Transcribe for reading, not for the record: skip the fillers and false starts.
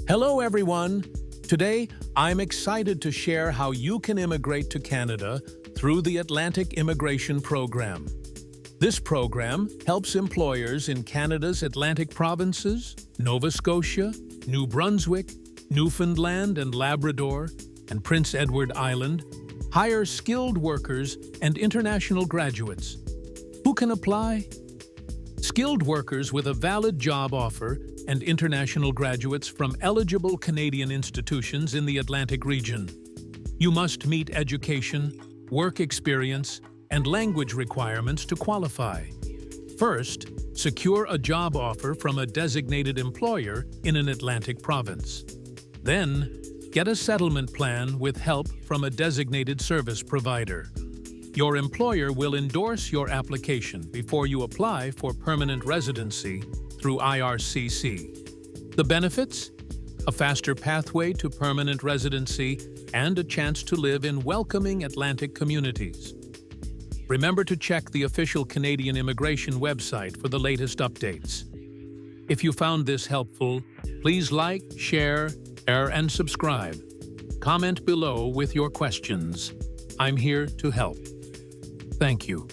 Hello, everyone. Today, I'm excited to share how you can immigrate to Canada through the Atlantic Immigration Program. This program helps employers in Canada's Atlantic provinces, Nova Scotia, New Brunswick, Newfoundland and Labrador, and Prince Edward Island, hire skilled workers and international graduates. Who can apply? Skilled workers with a valid job offer and international graduates from eligible Canadian institutions in the Atlantic region. You must meet education, work experience, and language requirements to qualify. First, secure a job offer from a designated employer in an Atlantic province. Then, get a settlement plan with help from a designated service provider. Your employer will endorse your application before you apply for permanent residency through IRCC. The benefits? A faster pathway to permanent residency and a chance to live in welcoming Atlantic communities. Remember to check the official Canadian immigration website for the latest updates. If you found this helpful, please like, share, and subscribe. Comment below with your questions. I'm here to help. Thank you.